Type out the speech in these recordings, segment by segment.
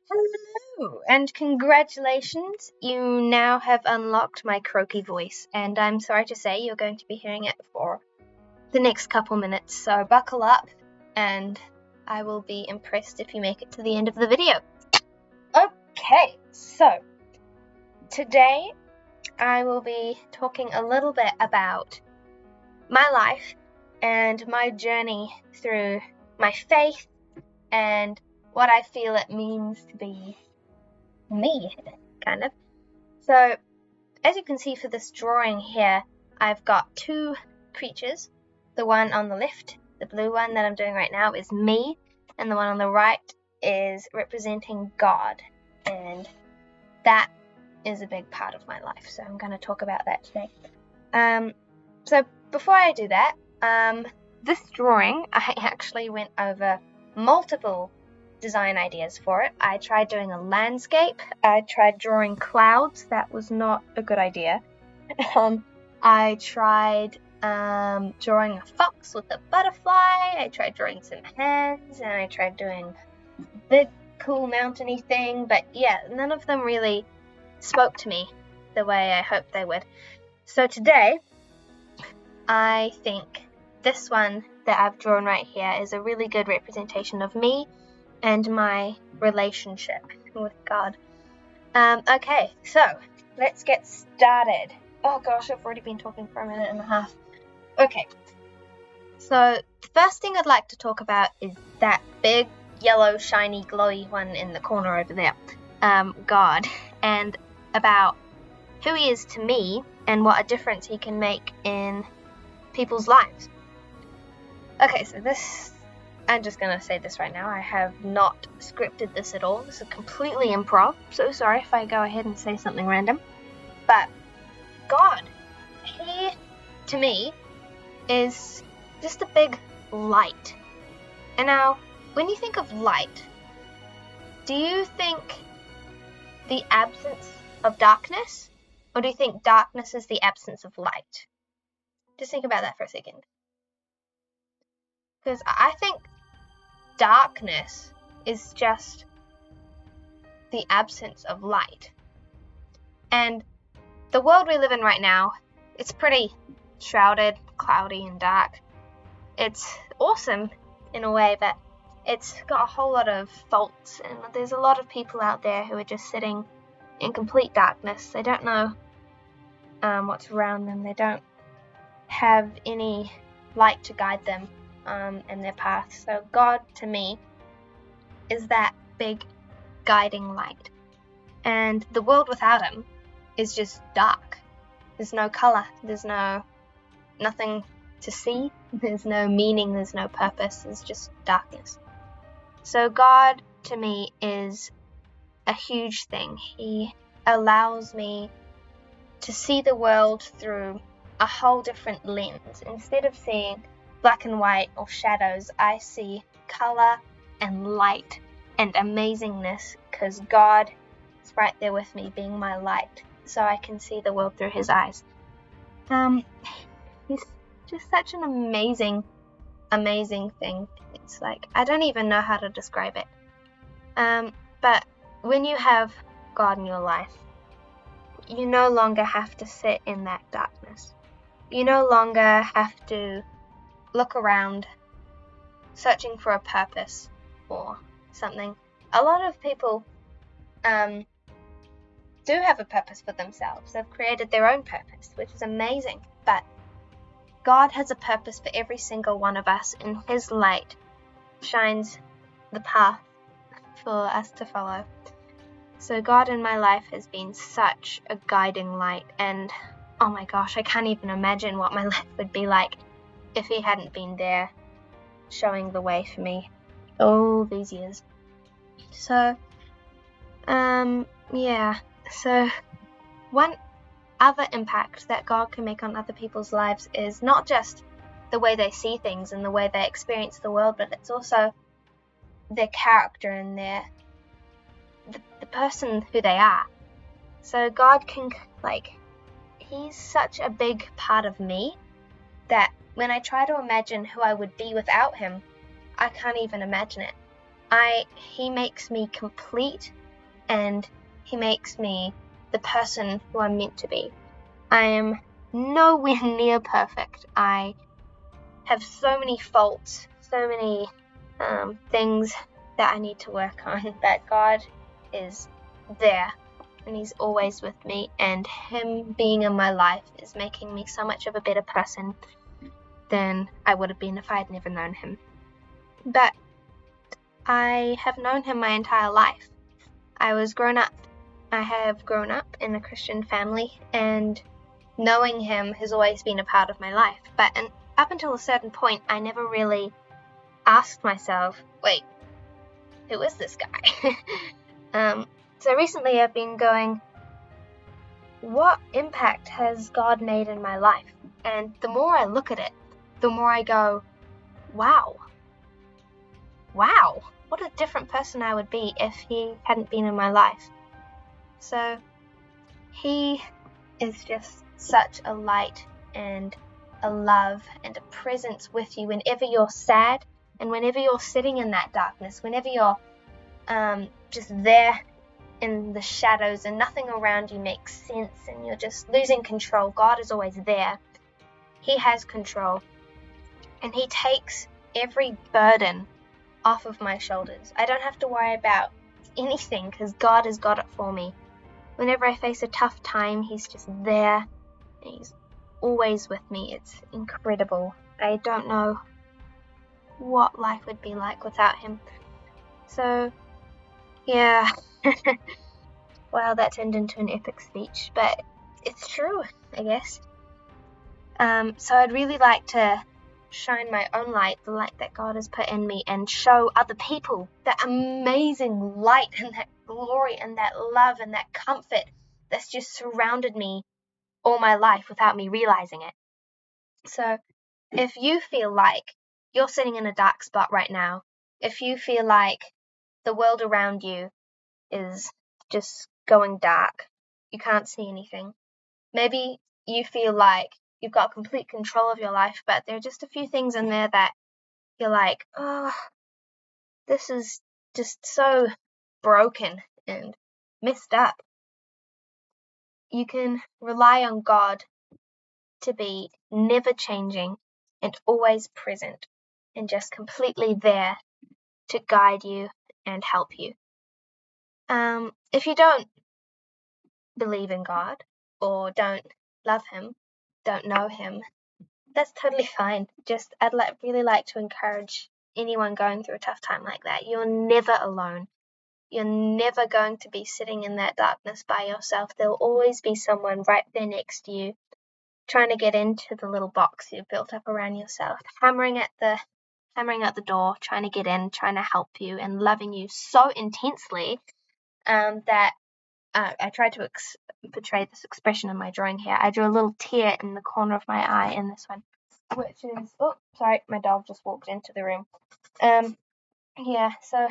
Hello, and congratulations, you now have unlocked my croaky voice, and I'm sorry to say you're going to be hearing it for the next couple minutes, so buckle up, and I will be impressed if you make it to the end of the video. Okay, so today I will be talking a little bit about my life and my journey through my faith and what I feel it means to be me, kind of. So, as you can see for this drawing here, I've got two creatures. The one on the left, the blue one that I'm doing right now, is me, and the one on the right is representing God, and that is a big part of my life, so I'm going to talk about that today. So before I do that, this drawing, I actually went over multiple design ideas for it. I tried doing a landscape. I tried drawing clouds. That was not a good idea. I tried drawing a fox with a butterfly. I tried drawing some hands, and I tried doing a big, cool mountainy thing. But yeah, none of them really spoke to me the way I hoped they would. So today, I think this one that I've drawn right here is a really good representation of me and my relationship with God. Okay, so let's get started. Oh gosh, I've already been talking for a minute and a half. Okay, so the first thing I'd like to talk about is that big, yellow, shiny, glowy one in the corner over there, God, and about who he is to me and what a difference he can make in people's lives. Okay, so this, I'm just going to say this right now, I have not scripted this at all. This is completely improv. So sorry if I go ahead and say something random. But God, he, to me, is just a big light. And now, when you think of light, do you think the absence of darkness? Or do you think darkness is the absence of light? Just think about that for a second. Because I think darkness is just the absence of light. And the world we live in right now, it's pretty shrouded, cloudy, and dark. It's awesome in a way, but it's got a whole lot of faults, and there's a lot of people out there who are just sitting in complete darkness. They don't know what's around them. They don't have any light to guide them in their path. So God, to me, is that big guiding light. And the world without him is just dark. There's no color. There's nothing to see. There's no meaning. There's no purpose. There's just darkness. So God, to me, is a huge thing. He allows me to see the world through a whole different lens. Instead of seeing black and white or shadows, I see color and light and amazingness, because God is right there with me, being my light, so I can see the world through his eyes. He's just such an amazing thing. It's like, I don't even know how to describe it. But when you have God in your life, you no longer have to sit in that darkness. You no longer have to look around searching for a purpose or something. A lot of people do have a purpose for themselves. They've created their own purpose, which is amazing. But God has a purpose for every single one of us, and his light shines the path for us to follow. So God in my life has been such a guiding light, and oh my gosh, I can't even imagine what my life would be like if he hadn't been there showing the way for me all these years. So, yeah. So, one other impact that God can make on other people's lives is not just the way they see things and the way they experience the world, but it's also their character and the person who they are. So God can, he's such a big part of me that when I try to imagine who I would be without him, I can't even imagine it. He makes me complete, and he makes me the person who I'm meant to be. I am nowhere near perfect. I have so many faults, so many things that I need to work on, but God is there, and he's always with me, and him being in my life is making me so much of a better person than I would have been if I had never known him. But I have known him my entire life. I have grown up in a Christian family, and knowing him has always been a part of my life. But up until a certain point, I never really asked myself, wait, who is this guy? So recently I've been going, what impact has God made in my life? And the more I look at it, the more I go, wow, what a different person I would be if he hadn't been in my life. So he is just such a light and a love and a presence with you whenever you're sad, and whenever you're sitting in that darkness, whenever you're just there in the shadows and nothing around you makes sense and you're just losing control. God is always there. He has control, and he takes every burden off of my shoulders. I don't have to worry about anything because God has got it for me. Whenever I face a tough time, he's just there, and he's always with me. It's incredible. I don't know what life would be like without him. So, yeah. Wow, that turned into an epic speech, but it's true, I guess. So I'd really like to shine my own light, the light that God has put in me, and show other people that amazing light and that glory and that love and that comfort that's just surrounded me all my life without me realizing it. So if you feel like you're sitting in a dark spot right now, if you feel like the world around you is just going dark, you can't see anything, maybe you feel like you've got complete control of your life, but there are just a few things in there that you're like, oh, this is just so broken and messed up. You can rely on God to be never changing and always present and just completely there to guide you and help you. If you don't believe in God or don't love him, don't know him, that's totally fine. Just I'd really like to encourage anyone going through a tough time like that. You're never alone. You're never going to be sitting in that darkness by yourself. There'll always be someone right there next to you, trying to get into the little box you've built up around yourself, hammering at the door, trying to get in, trying to help you, and loving you so intensely that I tried to portray this expression in my drawing here. I drew a little tear in the corner of my eye in this one, which is, oh, sorry, my dog just walked into the room. Yeah, so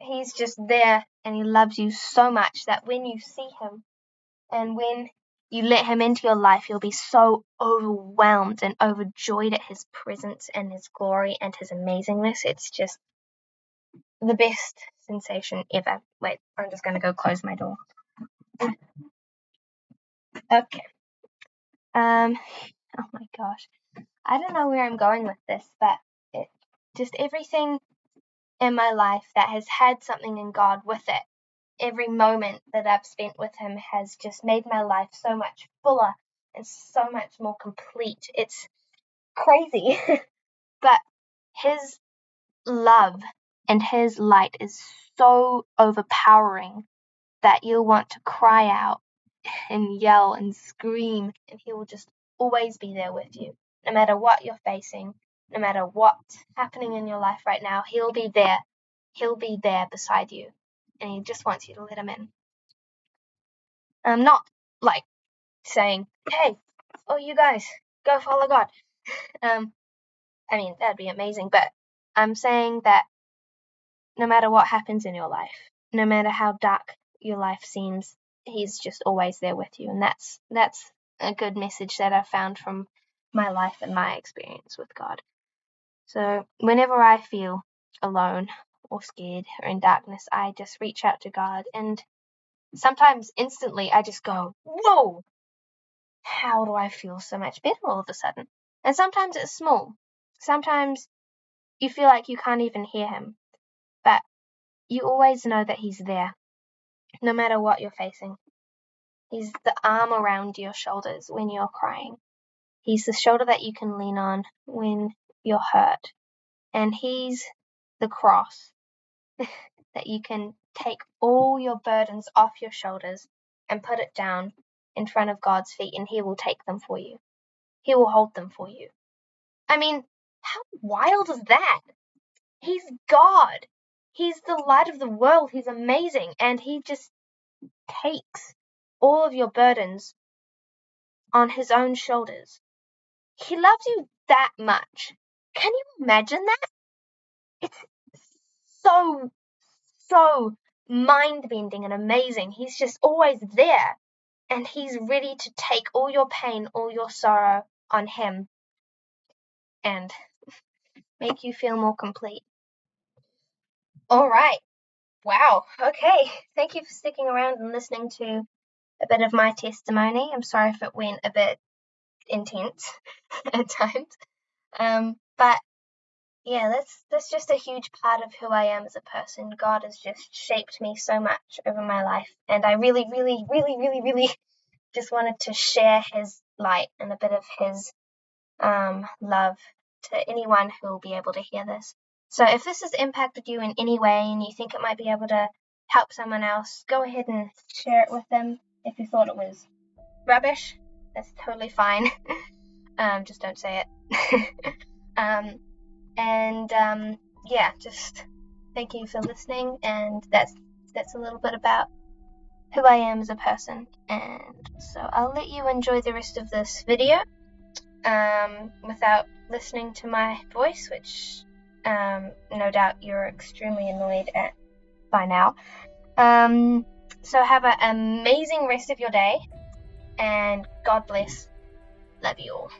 he's just there, and he loves you so much that when you see him and when you let him into your life, you'll be so overwhelmed and overjoyed at his presence and his glory and his amazingness. It's just the best sensation ever. Wait, I'm just going to go close my door. Okay. Oh my gosh. I don't know where I'm going with this, but just everything in my life that has had something in God with it, every moment that I've spent with him has just made my life so much fuller and so much more complete. It's crazy. But his love and his light is so overpowering that you'll want to cry out and yell and scream, and he will just always be there with you. No matter what you're facing, no matter what's happening in your life right now, he'll be there. He'll be there beside you, and he just wants you to let him in. I'm not like saying, hey, oh, you guys, go follow God. I mean, that'd be amazing, but I'm saying that no matter what happens in your life, no matter how dark your life seems, he's just always there with you. And that's a good message that I've found from my life and my experience with God. So whenever I feel alone or scared or in darkness, I just reach out to God, and sometimes instantly I just go, whoa, how do I feel so much better all of a sudden? And sometimes it's small. Sometimes you feel like you can't even hear him, but you always know that he's there, no matter what you're facing. He's the arm around your shoulders when you're crying. He's the shoulder that you can lean on when you're hurt. And he's the cross that you can take all your burdens off your shoulders and put it down in front of God's feet, and he will take them for you. He will hold them for you. I mean, how wild is that? He's God. He's the light of the world. He's amazing. And he just takes all of your burdens on his own shoulders. He loves you that much. Can you imagine that? It's so mind-bending and amazing. He's just always there. And he's ready to take all your pain, all your sorrow on him and make you feel more complete. All right. Wow. Okay. Thank you for sticking around and listening to a bit of my testimony. I'm sorry if it went a bit intense at times. But yeah, that's just a huge part of who I am as a person. God has just shaped me so much over my life, and I really just wanted to share his light and a bit of his love to anyone who will be able to hear this. So if this has impacted you in any way and you think it might be able to help someone else, go ahead and share it with them. If you thought it was rubbish, that's totally fine. Just don't say it. Yeah, just thank you for listening, and that's a little bit about who I am as a person. And so I'll let you enjoy the rest of this video without listening to my voice, which no doubt you're extremely annoyed at by now. So have an amazing rest of your day, and God bless. Love you all.